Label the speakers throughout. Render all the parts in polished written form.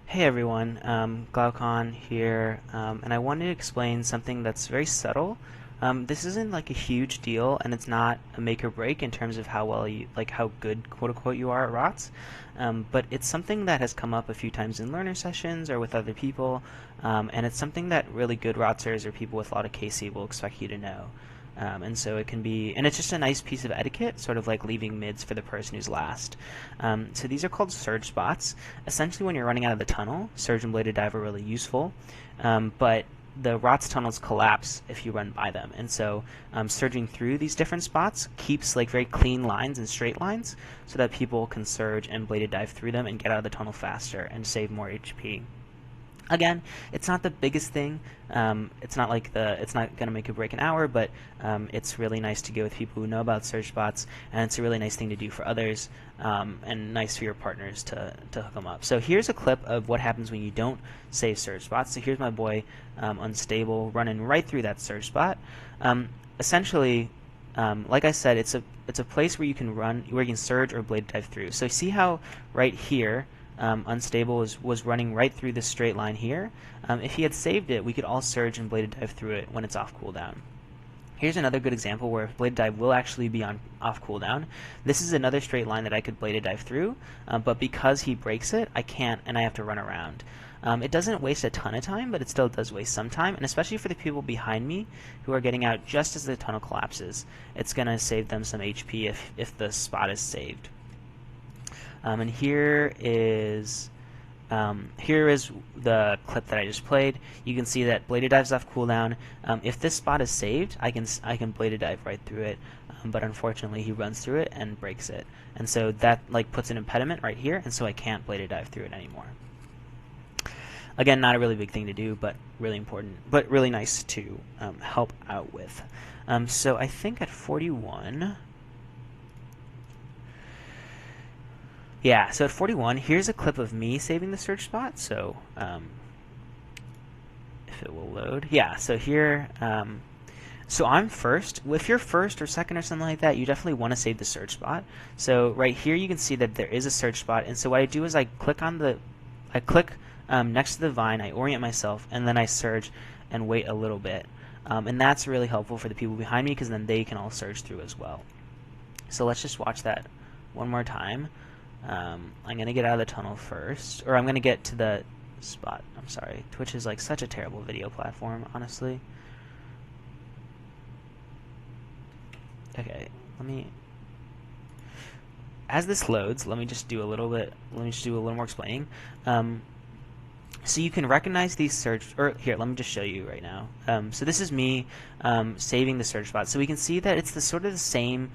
Speaker 1: Hey everyone, Glaucon here, and I wanted to explain something that's very subtle. This isn't like a huge deal, and it's not a make or break in terms of how well you, like how good, quote unquote, you are at ROTS. But it's something that has come up a few times in learner sessions or with other people, and it's something that really good Rotsers or people with a lot of KC will expect you to know. And so it can be, and it's just a nice piece of etiquette, sort of like leaving mids for the person who's last. So these are called surge spots. Essentially, when you're running out of the tunnel, surge and bladed dive are really useful, but the ROTS tunnels collapse if you run by them, and so surging through these different spots keeps like very clean lines and straight lines, so that people can surge and bladed dive through them and get out of the tunnel faster and save more HP. Again, it's not the biggest thing. It's not going to make or break an hour, but it's really nice to go with people who know about surge spots, and it's a really nice thing to do for others, and nice for your partners to hook them up. So here's a clip of what happens when you don't save surge spots. So here's my boy, Unstable, running right through that surge spot. Essentially, like I said, it's a place where you can run, where you can surge or blade dive through. So see how right here, Unstable was running right through this straight line here. If he had saved it, we could all surge and bladed dive through it when it's off cooldown. Here's another good example where bladed dive will actually be on off cooldown. This is another straight line that I could bladed dive through, but because he breaks it, I can't, and I have to run around. It doesn't waste a ton of time, but it still does waste some time, and especially for the people behind me who are getting out just as the tunnel collapses, it's going to save them some HP if the spot is saved. And here is the clip that I just played. You can see that bladed dive's off cooldown. If this spot is saved, I can bladed dive right through it, but unfortunately he runs through it and breaks it, and so that like puts an impediment right here, and so I can't bladed dive through it anymore. Again, not a really big thing to do, but really important, but really nice to help out with. So I think at 41. Yeah, so at 41, here's a clip of me saving the search spot. So if it will load. Yeah, so here, so I'm first. If you're first or second or something like that, you definitely want to save the search spot. So right here you can see that there is a search spot, and so what I do is I click next to the vine, I orient myself, and then I surge and wait a little bit. And that's really helpful for the people behind me because then they can all surge through as well. So let's just watch that one more time. I'm going to get out of the tunnel first, or I'm going to get to the spot. I'm sorry. Twitch is like such a terrible video platform, honestly. Okay, as this loads, let me just do a little more explaining. So you can recognize these surge, or here, let me just show you right now. So this is me saving the surge spot. So we can see that it's sort of the same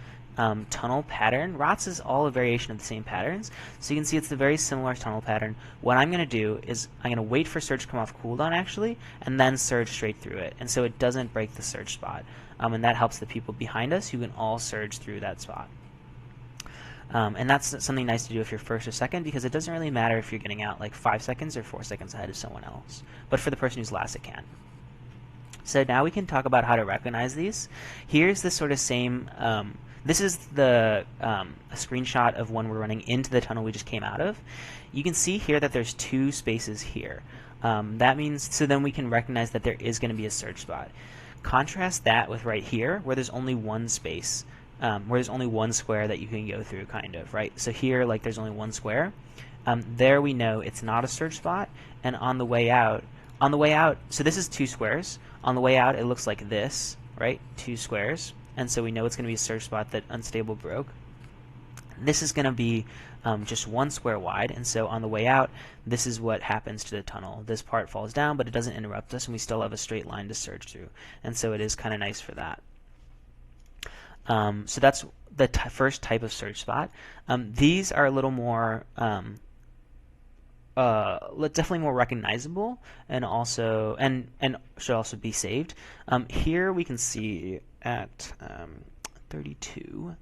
Speaker 1: tunnel pattern. ROTS is all a variation of the same patterns. So you can see it's the very similar tunnel pattern. What I'm going to do is I'm going to wait for surge to come off cooldown actually, and then surge straight through it. And so it doesn't break the surge spot. And that helps the people behind us who can all surge through that spot. And that's something nice to do if you're first or second, because it doesn't really matter if you're getting out like 5 seconds or 4 seconds ahead of someone else. But for the person who's last, it can. So now we can talk about how to recognize these. Here's the sort of same, this is a screenshot of when we're running into the tunnel we just came out of. You can see here that there's 2 spaces here. That means, so then we can recognize that there is going to be a surge spot. Contrast that with right here, where there's only 1 space. Where there's only 1 square that you can go through, kind of, right? So here, like, there's only 1 square. There we know it's not a surge spot, and on the way out, so this is 2 squares. On the way out, it looks like this, right? 2 squares, and so we know it's going to be a surge spot that Unstable broke. This is going to be just 1 square wide, and so on the way out, this is what happens to the tunnel. This part falls down, but it doesn't interrupt us, and we still have a straight line to surge through, and so it is kind of nice for that. So that's the first type of surge spot. These are a little more, definitely more recognizable, and also and should also be saved. Here we can see at 32.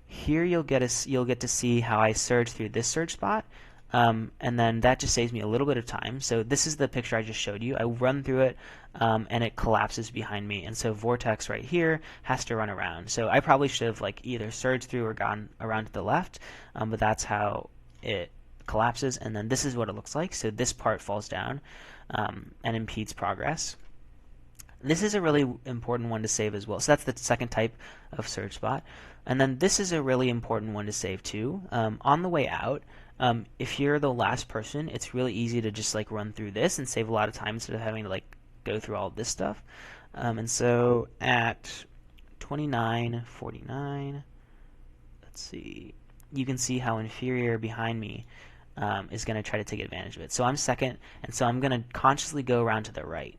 Speaker 1: Here you'll get to see how I surge through this surge spot. And then that just saves me a little bit of time. So this is the picture I just showed you. I run through it, and it collapses behind me. And so Vortex right here has to run around. So I probably should have like either surged through or gone around to the left, but that's how it collapses, and then this is what it looks like. So this part falls down and impedes progress. This is a really important one to save as well. So that's the second type of surge spot. And then this is a really important one to save too. On the way out, if you're the last person, it's really easy to just like run through this and save a lot of time instead of having to like go through all of this stuff. And so at 29:49, let's see, you can see how inferior behind me is going to try to take advantage of it. So I'm second, and so I'm going to consciously go around to the right.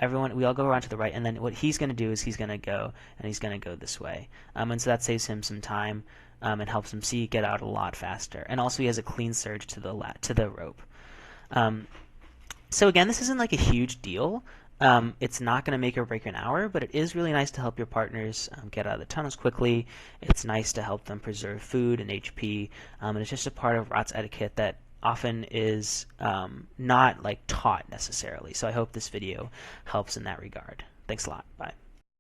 Speaker 1: We all go around to the right, and then what he's going to do is he's going to go, and he's going to go this way. And so that saves him some time and helps him get out a lot faster. And also he has a clean surge to the rope. So again, this isn't like a huge deal. It's not going to make or break an hour, but it is really nice to help your partners get out of the tunnels quickly. It's nice to help them preserve food and HP, and it's just a part of Rots etiquette that often is not like taught necessarily. So I hope this video helps in that regard. Thanks a lot. Bye.